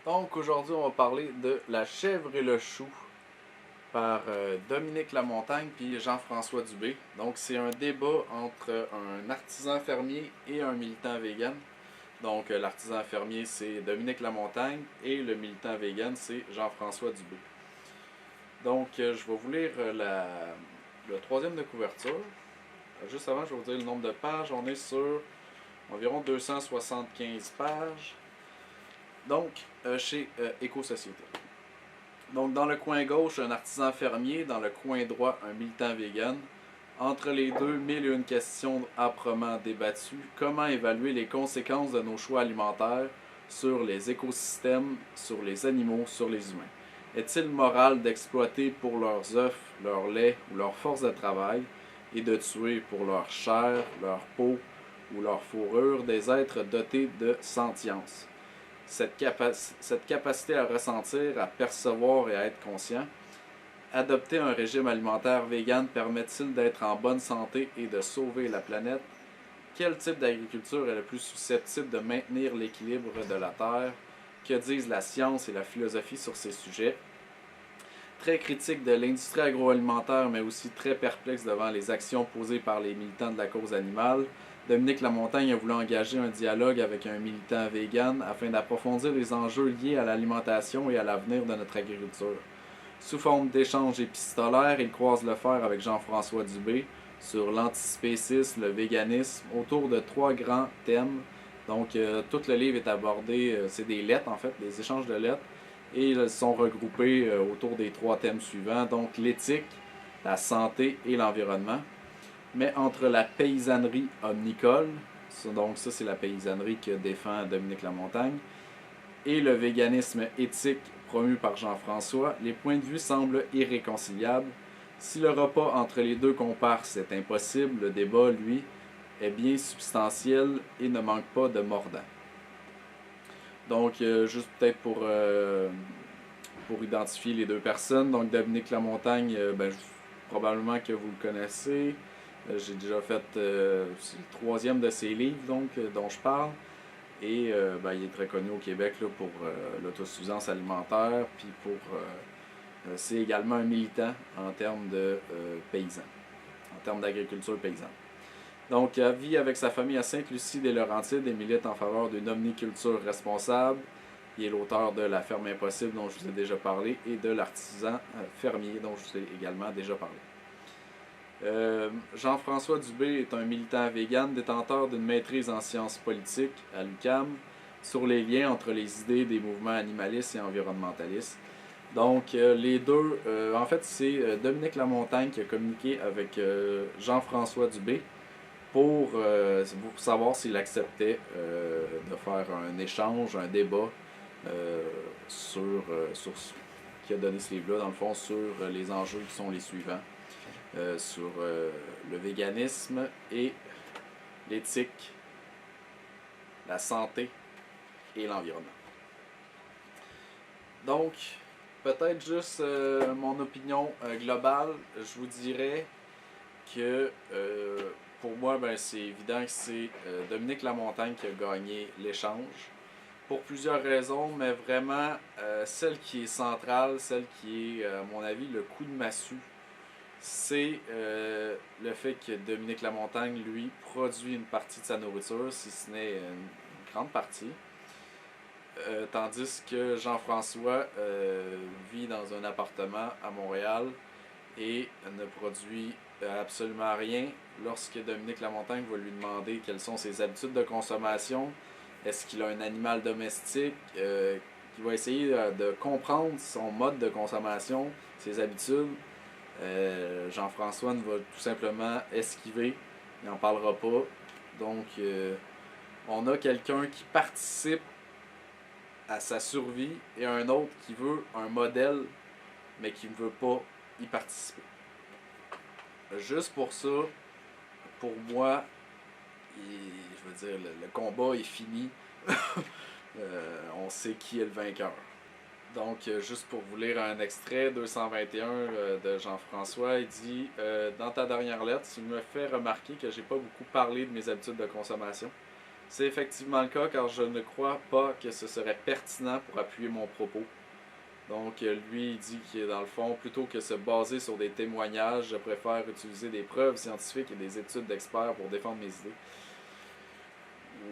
Donc aujourd'hui, on va parler de La chèvre et le chou par Dominique Lamontagne puis Jean-François Dubé. Donc c'est un débat entre un artisan fermier et un militant vegan. Donc l'artisan fermier c'est Dominique Lamontagne et le militant vegan c'est Jean-François Dubé. Donc je vais vous lire le troisième de couverture. Juste avant, je vais vous dire le nombre de pages. On est sur environ 275 pages. Donc chez Éco-Société. Donc, dans le coin gauche, un artisan fermier, dans le coin droit, un militant vegan. Entre les deux, mille et une questions âprement débattues. Comment évaluer les conséquences de nos choix alimentaires sur les écosystèmes, sur les animaux, sur les humains? Est-il moral d'exploiter pour leurs œufs, leur lait ou leur force de travail et de tuer pour leur chair, leur peau ou leur fourrure des êtres dotés de sentience? Cette capacité à ressentir, à percevoir et à être conscient. Adopter un régime alimentaire vegan permet-il d'être en bonne santé et de sauver la planète? Quel type d'agriculture est le plus susceptible de maintenir l'équilibre de la Terre? Que disent la science et la philosophie sur ces sujets? Très critique de l'industrie agroalimentaire, mais aussi très perplexe devant les actions posées par les militants de la cause animale, Dominique Lamontagne a voulu engager un dialogue avec un militant vegan afin d'approfondir les enjeux liés à l'alimentation et à l'avenir de notre agriculture. Sous forme d'échanges épistolaires, il croise le fer avec Jean-François Dubé sur l'antispécisme, le véganisme, autour de trois grands thèmes. Donc, tout le livre est abordé, c'est des lettres en fait, des échanges de lettres, et ils sont regroupés autour des trois thèmes suivants, donc l'éthique, la santé et l'environnement. Mais entre la paysannerie omnicole, donc ça c'est la paysannerie que défend Dominique Lamontagne, et le véganisme éthique promu par Jean-François, les points de vue semblent irréconciliables. Si le repas entre les deux comparses est impossible, le débat, lui, est bien substantiel et ne manque pas de mordant. Donc, juste peut-être pour identifier les deux personnes, donc Dominique Lamontagne, probablement que vous le connaissez. J'ai déjà fait le troisième de ses livres dont je parle. Et il est très connu au Québec là, pour l'autosuffisance alimentaire, puis c'est également un militant en termes de paysans, en termes d'agriculture paysanne. Donc, il vit avec sa famille à Sainte-Lucie des Laurentides et milite en faveur d'une omniculture responsable. Il est l'auteur de La ferme impossible dont je vous ai déjà parlé et de L'artisan fermier dont je vous ai également déjà parlé. Jean-François Dubé est un militant vegan détenteur d'une maîtrise en sciences politiques à l'UQAM sur les liens entre les idées des mouvements animalistes et environnementalistes. Donc, les deux, en fait, c'est Dominique Lamontagne qui a communiqué avec Jean-François Dubé pour savoir s'il acceptait de faire un échange, un débat sur ce qui a donné ce livre-là, dans le fond, sur les enjeux qui sont les suivants. Sur le véganisme et l'éthique, la santé et l'environnement. Donc, peut-être juste mon opinion globale, je vous dirais que pour moi, c'est évident que c'est Dominique Lamontagne qui a gagné l'échange. Pour plusieurs raisons, mais vraiment, celle qui est centrale, celle qui est, à mon avis, le coup de massue, c'est le fait que Dominique Lamontagne, lui, produit une partie de sa nourriture, si ce n'est une grande partie. Tandis que Jean-François vit dans un appartement à Montréal et ne produit absolument rien. Lorsque Dominique Lamontagne va lui demander quelles sont ses habitudes de consommation, est-ce qu'il a un animal domestique, il va essayer de comprendre son mode de consommation, ses habitudes. Jean-François va tout simplement esquiver, il n'en parlera pas. Donc, on a quelqu'un qui participe à sa survie et un autre qui veut un modèle, mais qui ne veut pas y participer. Juste pour ça, pour moi, je veux dire, le combat est fini. On sait qui est le vainqueur. Donc, juste pour vous lire un extrait, 221 de Jean-François, il dit dans ta dernière lettre, tu me fais remarquer que j'ai pas beaucoup parlé de mes habitudes de consommation. C'est effectivement le cas car je ne crois pas que ce serait pertinent pour appuyer mon propos. Donc lui, il dit que dans le fond, plutôt que se baser sur des témoignages, je préfère utiliser des preuves scientifiques et des études d'experts pour défendre mes idées.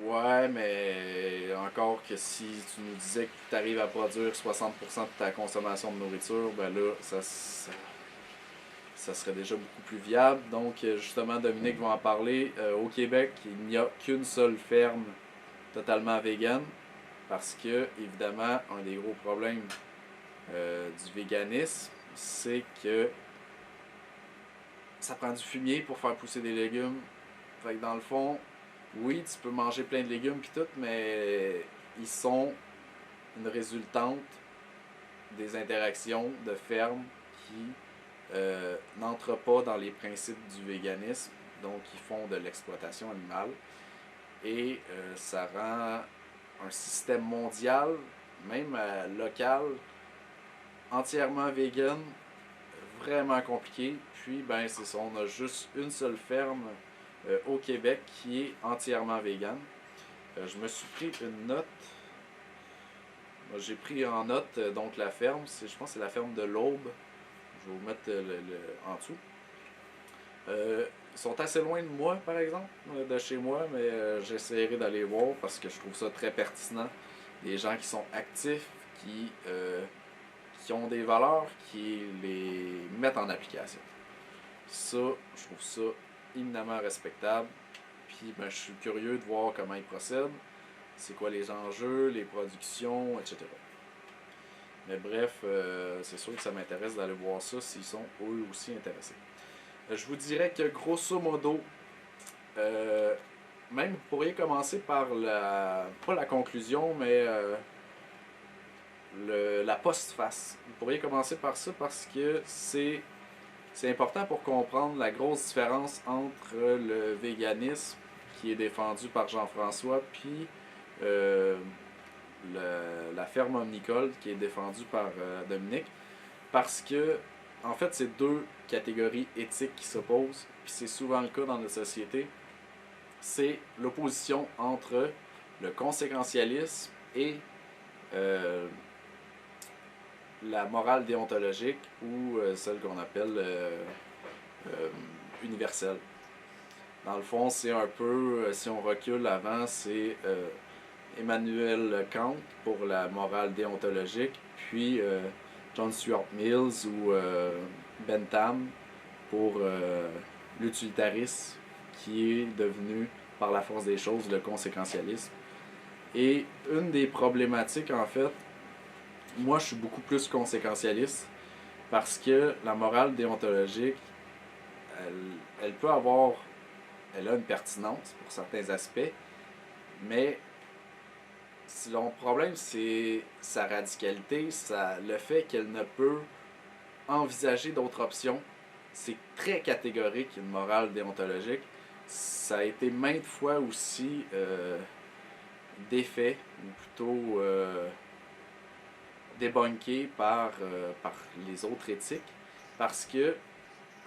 Ouais, mais encore que si tu nous disais que tu arrives à produire 60% de ta consommation de nourriture, ben là, ça serait déjà beaucoup plus viable. Donc, justement, Dominique va en parler. Au Québec, il n'y a qu'une seule ferme totalement vegan parce que, évidemment, un des gros problèmes du véganisme, c'est que ça prend du fumier pour faire pousser des légumes. Fait que dans le fond, oui, tu peux manger plein de légumes pis tout, mais ils sont une résultante des interactions de fermes qui n'entrent pas dans les principes du véganisme, donc ils font de l'exploitation animale. Et ça rend un système mondial, même local, entièrement vegan, vraiment compliqué. Puis, ben, c'est ça, on a juste une seule ferme au Québec qui est entièrement vegan. Je me suis pris une note. J'ai pris en note donc la ferme, je pense que c'est la ferme de l'Aube. Je vais vous mettre en dessous. Ils sont assez loin de moi, par exemple, de chez moi, mais j'essaierai d'aller voir parce que je trouve ça très pertinent. Des gens qui sont actifs, qui ont des valeurs, qui les mettent en application. Ça, je trouve ça éminemment respectable. Puis ben, je suis curieux de voir comment ils procèdent, c'est quoi les enjeux, les productions, etc. Mais bref, c'est sûr que ça m'intéresse d'aller voir ça s'ils sont eux aussi intéressés. Je vous dirais que grosso modo, même vous pourriez commencer par pas la conclusion, mais la postface. Vous pourriez commencer par ça parce que c'est important pour comprendre la grosse différence entre le véganisme qui est défendu par Jean-François puis la ferme omnicole qui est défendue par Dominique. Parce que, en fait, c'est deux catégories éthiques qui s'opposent, puis c'est souvent le cas dans notre société. C'est l'opposition entre le conséquentialisme et la morale déontologique ou celle qu'on appelle universelle. Dans le fond, c'est un peu, si on recule avant, c'est Emmanuel Kant pour la morale déontologique, puis John Stuart Mills ou Bentham pour l'utilitarisme, qui est devenu, par la force des choses, le conséquentialisme. Et une des problématiques, en fait, moi je suis beaucoup plus conséquentialiste parce que la morale déontologique, elle peut avoir, elle a une pertinence pour certains aspects, mais son problème c'est sa radicalité, le fait qu'elle ne peut envisager d'autres options. C'est très catégorique une morale déontologique. Ça a été maintes fois aussi défait, ou plutôt débunké par les autres éthiques. Parce que,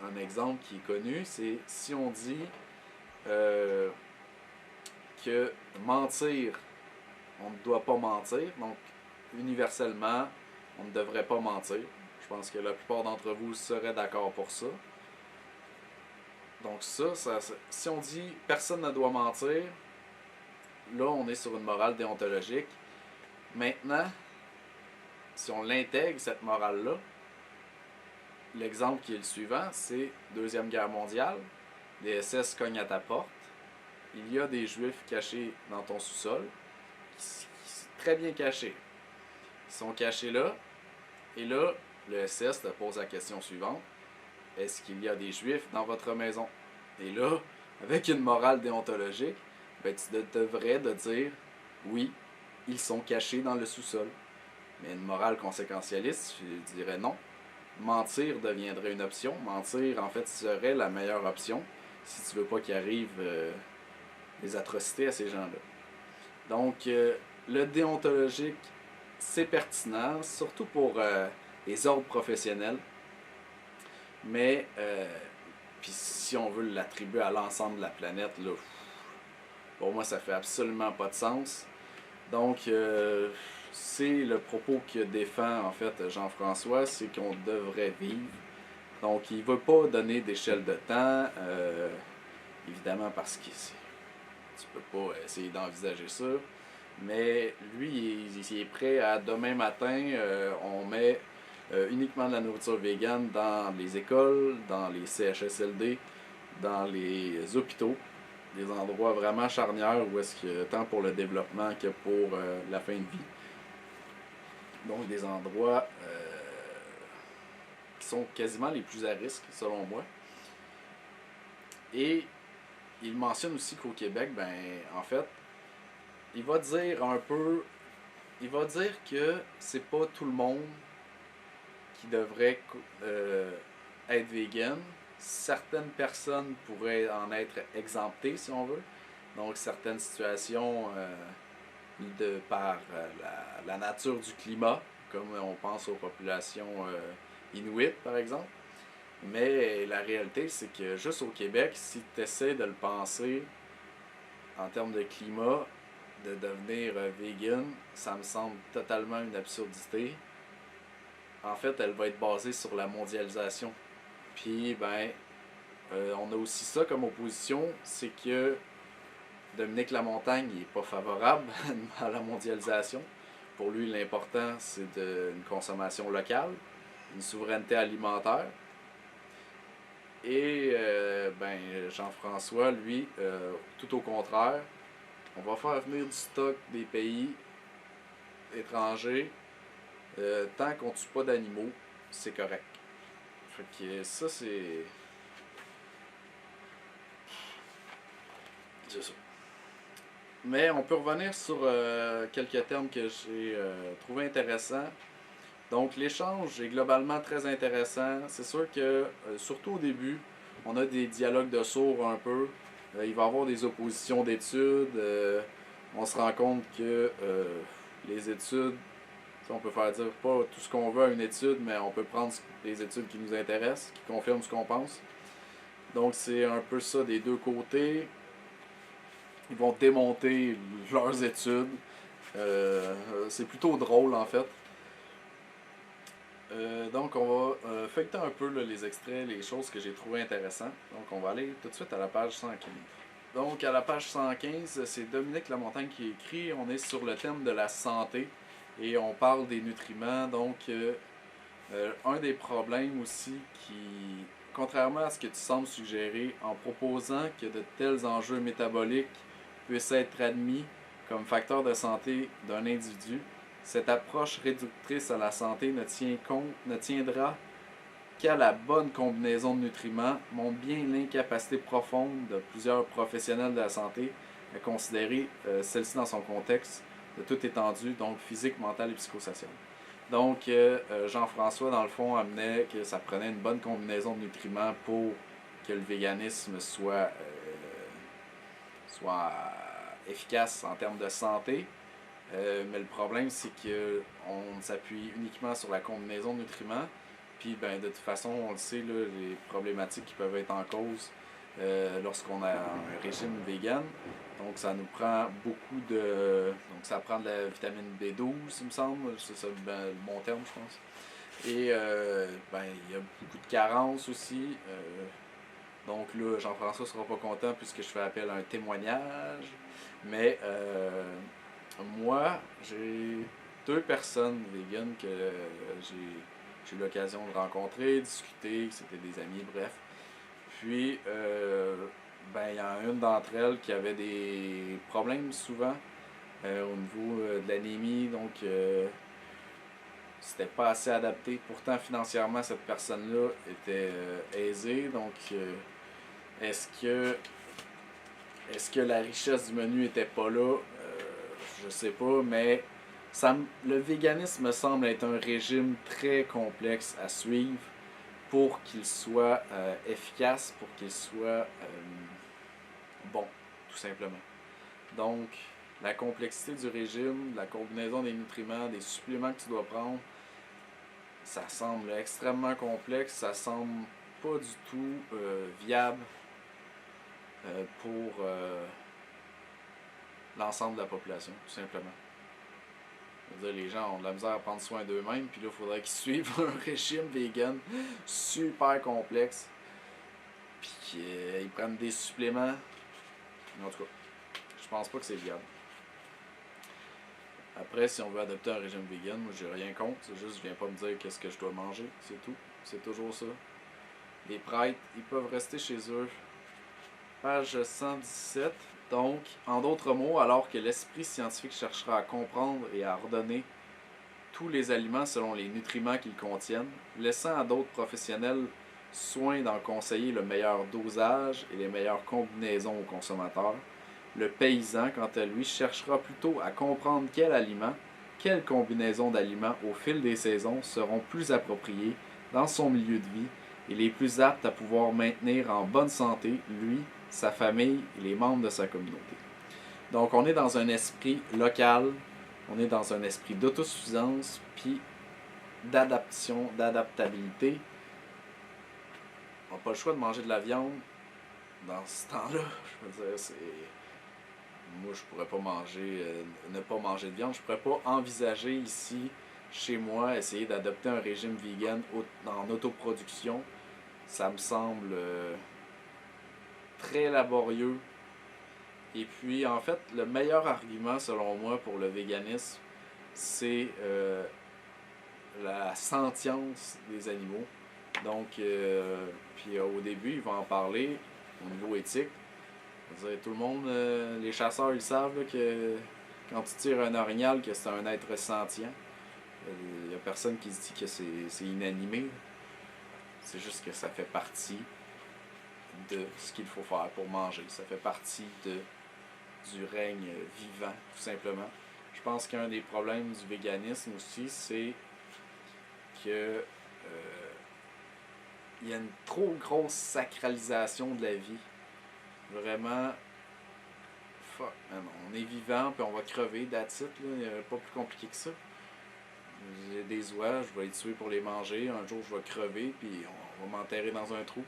un exemple qui est connu, c'est si on dit que mentir, on ne doit pas mentir, donc universellement, on ne devrait pas mentir. Je pense que la plupart d'entre vous seraient d'accord pour ça. Donc si on dit personne ne doit mentir, là on est sur une morale déontologique. Maintenant, si on l'intègre, cette morale-là, l'exemple qui est le suivant, c'est Deuxième Guerre mondiale, les SS cognent à ta porte, il y a des Juifs cachés dans ton sous-sol, qui sont très bien cachés. Ils sont cachés là, et là, le SS te pose la question suivante. Est-ce qu'il y a des Juifs dans votre maison? Et là, avec une morale déontologique, ben, tu devrais de dire oui, ils sont cachés dans le sous-sol. Mais une morale conséquentialiste, je dirais non. Mentir deviendrait une option. Mentir, en fait, serait la meilleure option si tu veux pas qu'il arrive des atrocités à ces gens-là. Donc, le déontologique, c'est pertinent, surtout pour les ordres professionnels. Mais, puis si on veut l'attribuer à l'ensemble de la planète, là, Pour moi, ça fait absolument pas de sens. Donc, c'est le propos que défend en fait Jean-François, c'est qu'on devrait vivre. Donc, il ne veut pas donner d'échelle de temps, évidemment parce que tu peux pas essayer d'envisager ça. Mais lui, il est prêt à demain matin, on met uniquement de la nourriture végane dans les écoles, dans les CHSLD, dans les hôpitaux, des endroits vraiment charnières où est-ce que tant pour le développement que pour la fin de vie. Donc des endroits qui sont quasiment les plus à risque selon moi. Et il mentionne aussi qu'au Québec, ben en fait, il va dire que c'est pas tout le monde qui devrait être vegan. Certaines personnes pourraient en être exemptées, si on veut. Donc, certaines situations par la nature du climat, comme on pense aux populations inuites, par exemple. Mais la réalité, c'est que juste au Québec, si tu essaies de le penser en termes de climat, de devenir vegan, ça me semble totalement une absurdité. En fait, elle va être basée sur la mondialisation. Puis, ben, on a aussi ça comme opposition, c'est que Dominique Lamontagne n'est pas favorable à la mondialisation. Pour lui, l'important, c'est une consommation locale, une souveraineté alimentaire. Et ben, Jean-François, lui, tout au contraire, on va faire venir du stock des pays étrangers. Tant qu'on ne tue pas d'animaux, c'est correct. Fait que ça, c'est ça. Mais on peut revenir sur quelques termes que j'ai trouvé intéressants. Donc l'échange est globalement très intéressant. C'est sûr que, surtout au début, on a des dialogues de sourds un peu. Il va y avoir des oppositions d'études. On se rend compte que les études, on peut faire dire pas tout ce qu'on veut à une étude, mais on peut prendre les études qui nous intéressent, qui confirment ce qu'on pense. Donc c'est un peu ça des deux côtés. Ils vont démonter leurs études. C'est plutôt drôle en fait. Donc on va feuilleter un peu là, les extraits, les choses que j'ai trouvées intéressantes. Donc on va aller tout de suite à la page 115. Donc à la page 115, c'est Dominique Lamontagne qui écrit. On est sur le thème de la santé et on parle des nutriments. Donc un des problèmes aussi qui, contrairement à ce que tu sembles suggérer, en proposant que de tels enjeux métaboliques puissent être admis comme facteurs de santé d'un individu, cette approche réductrice à la santé ne tiendra qu'à la bonne combinaison de nutriments, montre bien l'incapacité profonde de plusieurs professionnels de la santé à considérer celle-ci dans son contexte de toute étendue, donc physique, mentale et psychosociale. Donc, Jean-François, dans le fond, amenait que ça prenait une bonne combinaison de nutriments pour que le véganisme soit efficace en termes de santé. Mais le problème, c'est qu'on s'appuie uniquement sur la combinaison de nutriments. Puis, ben, de toute façon, on le sait, là, les problématiques qui peuvent être en cause lorsqu'on a un régime vegan. Donc, ça nous prend beaucoup de... Donc, ça prend de la vitamine B12, il me semble. C'est ça le bon terme, je pense. Et, ben, il y a beaucoup de carences aussi. Donc là, Jean-François sera pas content puisque je fais appel à un témoignage. Mais moi, j'ai 2 personnes véganes que j'ai eu l'occasion de rencontrer, discuter, c'était des amis, bref. Puis, ben, il y en a une d'entre elles qui avait des problèmes souvent au niveau de l'anémie, donc c'était pas assez adapté. Pourtant, financièrement, cette personne-là était aisée, donc est-ce que la richesse du menu était pas là? Je sais pas, mais le véganisme me semble être un régime très complexe à suivre pour qu'il soit efficace, pour qu'il soit bon, tout simplement. Donc, la complexité du régime, la combinaison des nutriments, des suppléments que tu dois prendre, ça semble extrêmement complexe, ça semble pas du tout viable pour l'ensemble de la population, tout simplement. Je veux dire, les gens ont de la misère à prendre soin d'eux-mêmes, puis là, il faudrait qu'ils suivent un régime vegan super complexe, puis qu'ils prennent des suppléments. En tout cas, je pense pas que c'est viable. Après, si on veut adopter un régime vegan, moi j'ai rien contre, c'est juste je viens pas me dire qu'est-ce que je dois manger, c'est tout. C'est toujours ça. Les prêtres, ils peuvent rester chez eux. Page 117. Donc, en d'autres mots, alors que l'esprit scientifique cherchera à comprendre et à ordonner tous les aliments selon les nutriments qu'ils contiennent, laissant à d'autres professionnels soin d'en conseiller le meilleur dosage et les meilleures combinaisons aux consommateurs, le paysan, quant à lui, cherchera plutôt à comprendre quelles combinaisons d'aliments au fil des saisons seront plus appropriées dans son milieu de vie et les plus aptes à pouvoir maintenir en bonne santé lui, sa famille et les membres de sa communauté. Donc on est dans un esprit local, on est dans un esprit d'autosuffisance, puis d'adaptabilité. On n'a pas le choix de manger de la viande dans ce temps-là. Je veux dire, c'est... Moi, je pourrais pas ne pas manger de viande. Je pourrais pas envisager ici, chez moi, essayer d'adopter un régime vegan en autoproduction. Ça me semble très laborieux. Et puis, en fait, le meilleur argument, selon moi, pour le véganisme, c'est la sentience des animaux. Donc, puis au début, ils vont en parler au niveau éthique. Dire, tout le monde, les chasseurs, ils savent là, que quand tu tires un orignal, que c'est un être sentient. Il n'y a personne qui se dit que c'est inanimé. C'est juste que ça fait partie de ce qu'il faut faire pour manger. Ça fait partie du règne vivant, tout simplement. Je pense qu'un des problèmes du véganisme aussi, c'est que il y a une trop grosse sacralisation de la vie. Vraiment, fuck, man, on est vivant, puis on va crever, that's it, là, pas plus compliqué que ça. J'ai des oies, je vais les tuer pour les manger, un jour je vais crever, puis on va m'enterrer dans un trou.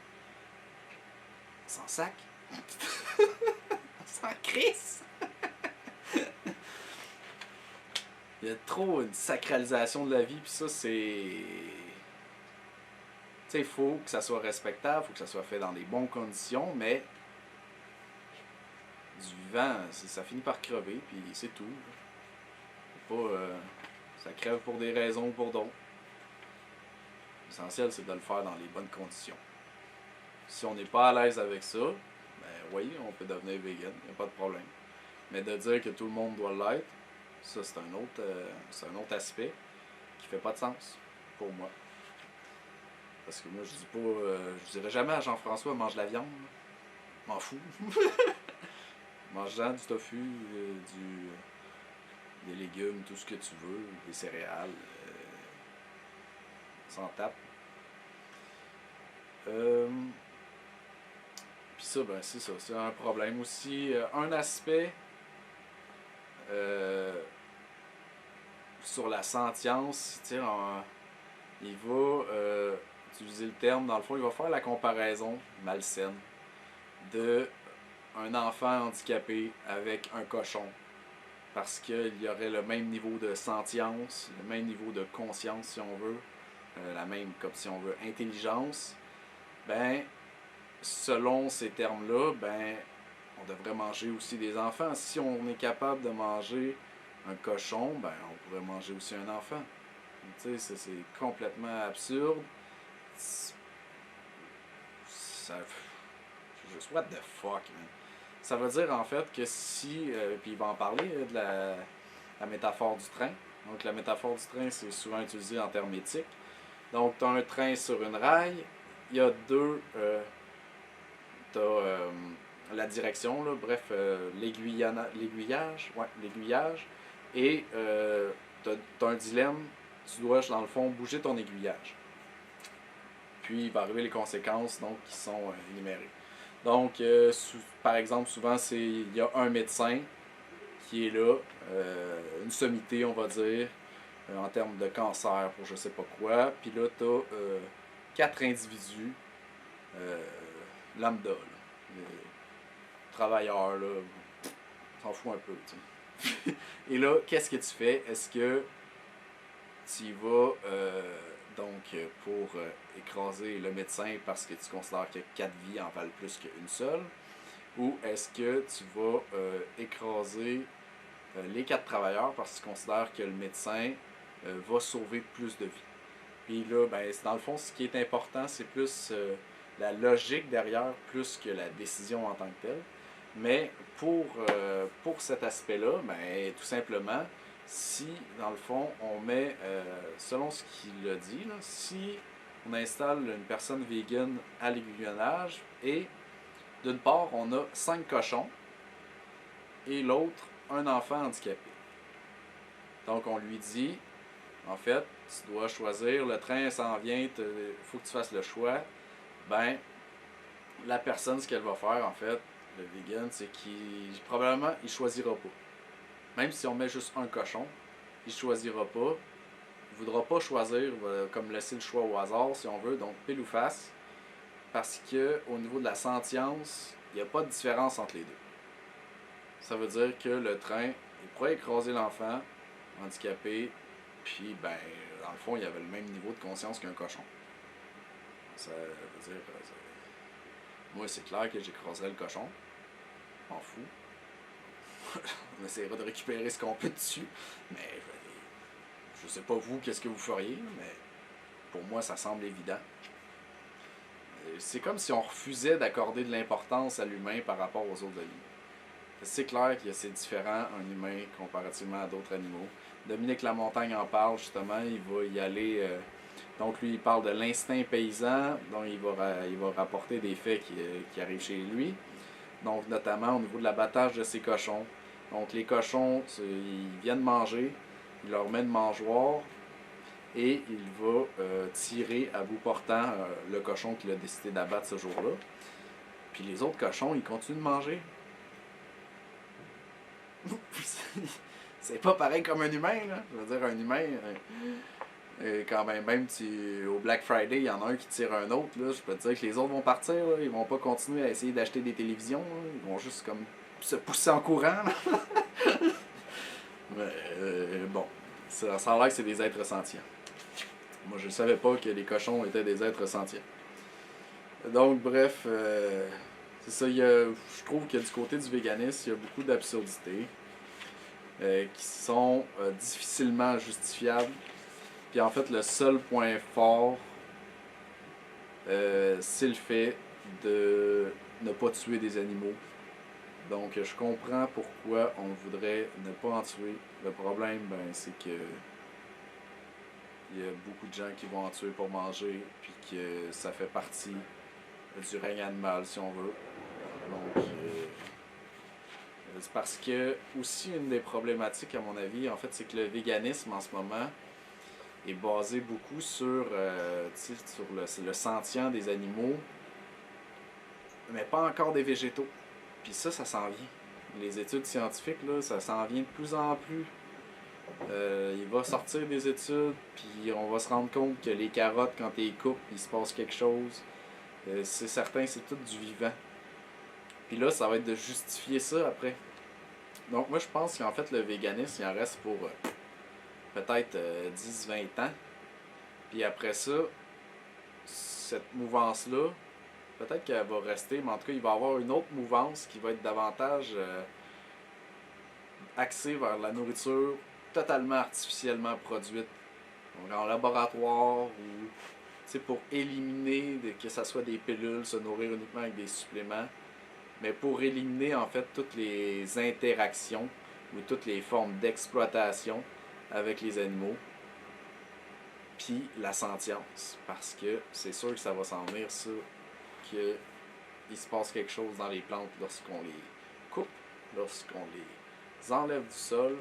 Sans sac. Sans crisse. Il y a trop une sacralisation de la vie, puis ça, c'est... Tu sais, il faut que ça soit respectable, il faut que ça soit fait dans des bonnes conditions, mais du vivant, ça finit par crever, puis c'est tout. Pas, ça crève pour des raisons ou pour d'autres. L'essentiel, c'est de le faire dans les bonnes conditions. Si on n'est pas à l'aise avec ça, ben oui, on peut devenir vegan, il n'y a pas de problème. Mais de dire que tout le monde doit l'être, ça c'est un autre aspect qui fait pas de sens pour moi. Parce que moi je dis pas, je dirais jamais à Jean-François mange de la viande, m'en fous. Mange-en du tofu, des légumes, tout ce que tu veux, des céréales, sans tape. Puis ça, ben c'est ça, c'est un problème aussi. Un aspect sur la sentience, il va utiliser le terme, dans le fond, il va faire la comparaison malsaine de un enfant handicapé avec un cochon. Parce qu'il y aurait le même niveau de sentience, le même niveau de conscience, si on veut, la même, comme si on veut, intelligence. Ben, selon ces termes-là, ben, on devrait manger aussi des enfants. Si on est capable de manger un cochon, ben, on pourrait manger aussi un enfant. Tu sais, c'est complètement absurde. Ça... Juste, what the fuck, man? Ça veut dire, en fait, que si... puis il va en parler de la métaphore du train. Donc, la métaphore du train, c'est souvent utilisé en termes éthiques. Donc, tu as un train sur une rail. Il y a deux... tu as la direction, là, bref, l'aiguillage. Ouais, l'aiguillage. Et tu as un dilemme. Tu dois, dans le fond, bouger ton aiguillage. Puis, il va arriver les conséquences donc, qui sont énumérées. Donc, par exemple, souvent, il y a un médecin qui est là, une sommité, on va dire, en termes de cancer pour je sais pas quoi. Puis là, tu as 4 individus lambda, là, travailleurs, là, t'en fous un peu, tu sais. Et là, qu'est-ce que tu fais? Est-ce que tu y vas pour écraser le médecin parce que tu considères que 4 vies en valent plus qu'une seule? Ou est-ce que tu vas écraser les 4 travailleurs parce que tu considères que le médecin va sauver plus de vies? Puis là, ben, dans le fond, ce qui est important, c'est plus la logique derrière, plus que la décision en tant que telle. Mais pour cet aspect-là, ben, tout simplement, si, dans le fond, on met, selon ce qu'il a dit, là, si on installe une personne vegan à l'aiguillonnage et, d'une part, on a 5 cochons et l'autre, un enfant handicapé. Donc, on lui dit, en fait, tu dois choisir, le train s'en vient, il faut que tu fasses le choix. Ben, la personne, ce qu'elle va faire, en fait, le vegan, c'est qu'il, probablement, il choisira pas. Même si on met juste un cochon, il choisira pas. Il voudra pas choisir, comme laisser le choix au hasard, si on veut, donc pile ou face. Parce que, au niveau de la sentience, il n'y a pas de différence entre les deux. Ça veut dire que le train, il pourrait écraser l'enfant handicapé, puis, ben, dans le fond, il avait le même niveau de conscience qu'un cochon. Ça veut dire, moi, c'est clair que j'écraserais le cochon. M'en fous. On essaiera de récupérer ce qu'on peut dessus. Mais je sais pas vous, qu'est-ce que vous feriez, mais pour moi, ça semble évident. C'est comme si on refusait d'accorder de l'importance à l'humain par rapport aux autres animaux. C'est clair que c'est différent, un humain, comparativement à d'autres animaux. Dominique Lamontagne en parle, justement, il va y aller... donc lui, il parle de l'instinct paysan, donc il va rapporter des faits qui arrivent chez lui. Donc notamment au niveau de l'abattage de ses cochons. Donc les cochons, ils viennent manger, il leur met une mangeoire et il va tirer à bout portant le cochon qu'il a décidé d'abattre ce jour-là. Puis les autres cochons, ils continuent de manger. C'est pas pareil comme un humain, là. Je veux dire, un humain, quand même au Black Friday, il y en a un qui tire un autre, là. Je peux te dire que les autres vont partir, là. Ils vont pas continuer à essayer d'acheter des télévisions, là. Ils vont juste comme se pousser en courant, là. Mais bon, ça a l'air que c'est des êtres sentients. Moi, je ne savais pas que les cochons étaient des êtres sentients. Donc, bref, c'est ça. Je trouve que du côté du véganisme, il y a beaucoup d'absurdités qui sont difficilement justifiables. Puis en fait, le seul point fort, c'est le fait de ne pas tuer des animaux. Donc, je comprends pourquoi on voudrait ne pas en tuer. Le problème, ben, c'est que il y a beaucoup de gens qui vont en tuer pour manger, puis que ça fait partie du règne animal, si on veut. Donc, c'est parce que, aussi, une des problématiques, à mon avis, en fait, c'est que le véganisme, en ce moment, est basé beaucoup sur le sentient des animaux, mais pas encore des végétaux. Puis ça s'en vient. Les études scientifiques, là, ça s'en vient de plus en plus. Il va sortir des études, puis on va se rendre compte que les carottes, quand tu les coupes, il se passe quelque chose. C'est certain, c'est tout du vivant. Puis là, ça va être de justifier ça après. Donc moi, je pense qu'en fait, le véganisme, il en reste pour peut-être 10-20 ans. Puis après ça, cette mouvance-là, peut-être qu'elle va rester, mais en tout cas, il va y avoir une autre mouvance qui va être davantage axée vers la nourriture totalement artificiellement produite. Donc en laboratoire ou pour éliminer que ce soit des pilules, se nourrir uniquement avec des suppléments, mais pour éliminer en fait toutes les interactions ou toutes les formes d'exploitation avec les animaux, puis la sentience, parce que c'est sûr que ça va s'en venir ça, qu'il se passe quelque chose dans les plantes lorsqu'on les coupe, lorsqu'on les enlève du sol,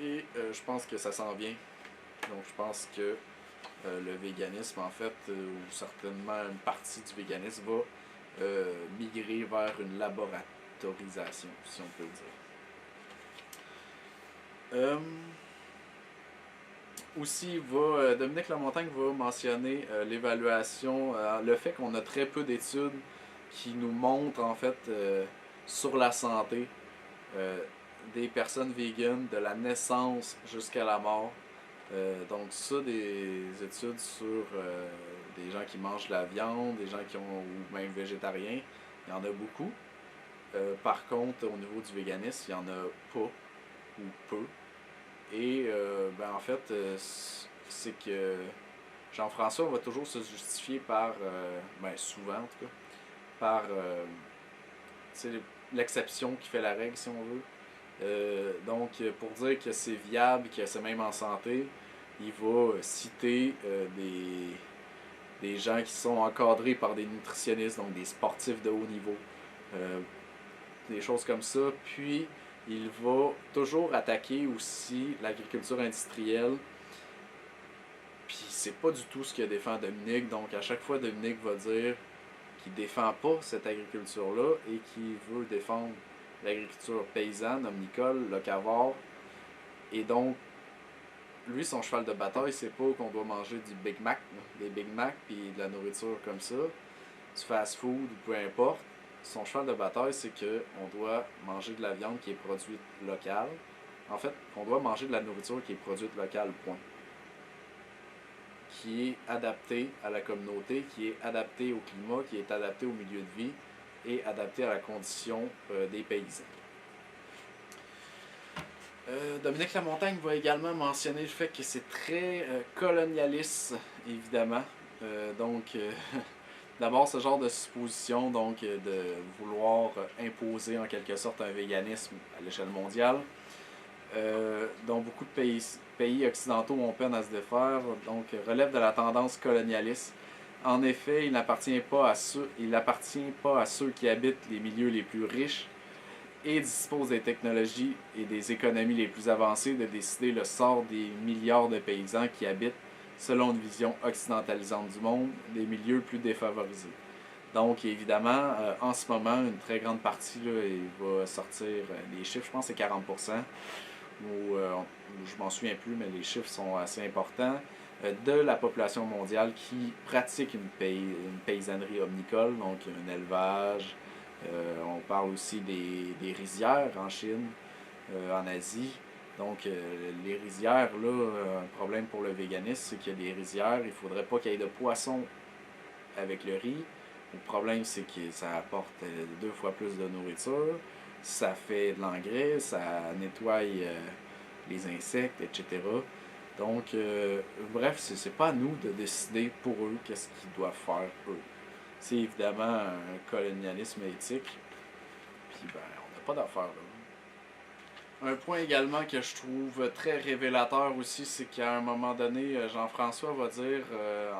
et je pense que ça s'en vient. Donc je pense que le véganisme, en fait, ou certainement une partie du véganisme, va migrer vers une laboratorisation, si on peut le dire. Aussi, Dominique Lamontagne va mentionner l'évaluation, le fait qu'on a très peu d'études qui nous montrent, en fait, sur la santé, euh, des personnes véganes de la naissance jusqu'à la mort. Donc ça, des études sur des gens qui mangent de la viande, des gens qui ont, ou même végétariens, il y en a beaucoup. Par contre, au niveau du véganisme, il n'y en a pas ou peu. Et en fait, c'est que Jean-François va toujours se justifier par, souvent en tout cas, par l'exception qui fait la règle, si on veut. Donc, pour dire que c'est viable, que c'est même en santé, il va citer des gens qui sont encadrés par des nutritionnistes, donc des sportifs de haut niveau, des choses comme ça. Puis, il va toujours attaquer aussi l'agriculture industrielle. Puis, c'est pas du tout ce que défend Dominique. Donc, à chaque fois, Dominique va dire qu'il défend pas cette agriculture-là et qu'il veut défendre l'agriculture paysanne, omnicole, locavore. Et donc, lui, son cheval de bataille, c'est pas qu'on doit manger du Big Mac, là, des Big Mac, puis de la nourriture comme ça, du fast-food ou peu importe. Son cheval de bataille, c'est qu'on doit manger de la viande qui est produite locale. En fait, on doit manger de la nourriture qui est produite locale, point. Qui est adaptée à la communauté, qui est adaptée au climat, qui est adaptée au milieu de vie et adaptée à la condition des paysans. Dominique Lamontagne va également mentionner le fait que c'est très colonialiste, évidemment. D'abord, ce genre de supposition, donc de vouloir imposer en quelque sorte un véganisme à l'échelle mondiale, dont beaucoup de pays occidentaux ont peine à se défaire, donc relève de la tendance colonialiste. En effet, il n'appartient pas à ceux qui habitent les milieux les plus riches et disposent des technologies et des économies les plus avancées de décider le sort des milliards de paysans qui habitent, selon une vision occidentalisante du monde, des milieux plus défavorisés. Donc, évidemment, en ce moment, une très grande partie, là, il va sortir les chiffres, je pense que c'est 40%, ou je m'en souviens plus, mais les chiffres sont assez importants, de la population mondiale qui pratique une paysannerie omnicole, donc un élevage. On parle aussi des rizières en Chine, en Asie. Donc, les rizières, là, un problème pour le véganisme, c'est qu'il y a des rizières, il ne faudrait pas qu'il y ait de poissons avec le riz. Le problème, c'est que ça apporte 2 fois plus de nourriture, ça fait de l'engrais, ça nettoie les insectes, etc. Donc, bref, c'est pas à nous de décider pour eux qu'est-ce qu'ils doivent faire eux. C'est évidemment un colonialisme éthique, puis on n'a pas d'affaire là. Un point également que je trouve très révélateur aussi, c'est qu'à un moment donné, Jean-François va dire,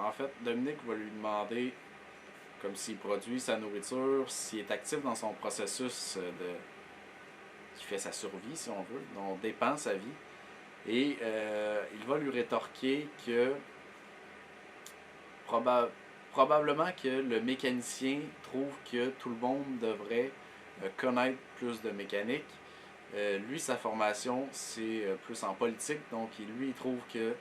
en fait, Dominique va lui demander, comme s'il produit sa nourriture, s'il est actif dans son processus qui fait sa survie, si on veut, dont dépend sa vie. Et il va lui rétorquer que probablement que le mécanicien trouve que tout le monde devrait connaître plus de mécanique. Lui, sa formation, c'est plus en politique, donc lui, il trouve que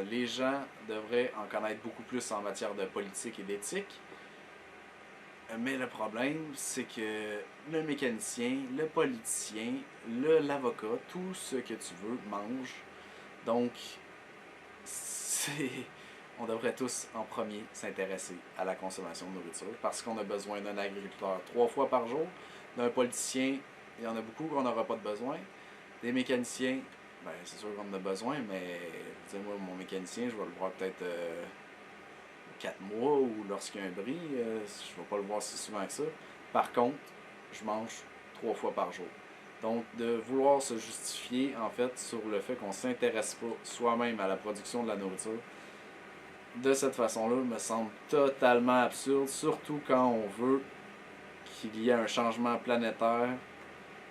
les gens devraient en connaître beaucoup plus en matière de politique et d'éthique. Mais le problème, c'est que le mécanicien, le politicien, l'avocat, tout ce que tu veux, mange. Donc, on devrait tous en premier s'intéresser à la consommation de nourriture parce qu'on a besoin d'un agriculteur 3 fois par jour, d'un politicien, il y en a beaucoup qu'on n'aura pas de besoin, des mécaniciens, c'est sûr qu'on en a besoin, mais moi, mon mécanicien, je vais le voir peut-être 4 mois ou lorsqu'il y a un bris, je ne vais pas le voir si souvent que ça. Par contre, je mange 3 fois par jour. Donc, de vouloir se justifier, en fait, sur le fait qu'on ne s'intéresse pas soi-même à la production de la nourriture, de cette façon-là, me semble totalement absurde, surtout quand on veut qu'il y ait un changement planétaire,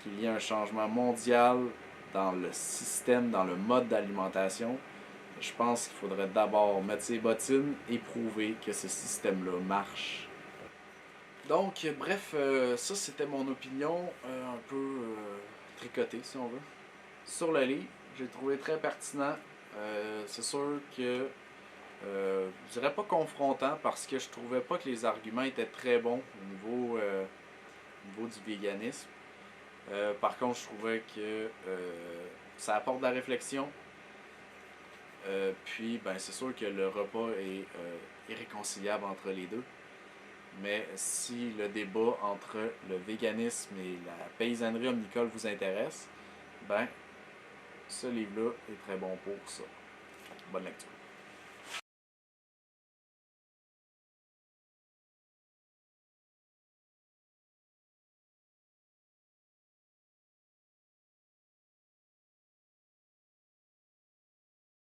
qu'il y ait un changement mondial dans le système, dans le mode d'alimentation. Je pense qu'il faudrait d'abord mettre ses bottines et prouver que ce système-là marche. Donc, bref, ça c'était mon opinion un peu tricotée, si on veut. Sur le livre, j'ai trouvé très pertinent. C'est sûr que je dirais pas confrontant parce que je trouvais pas que les arguments étaient très bons au niveau du véganisme. Par contre, je trouvais que ça apporte de la réflexion. Puis, ben, c'est sûr que le repas est irréconciliable entre les deux. Mais si le débat entre le véganisme et la paysannerie omnicole vous intéresse, ben, ce livre-là est très bon pour ça. Bonne lecture.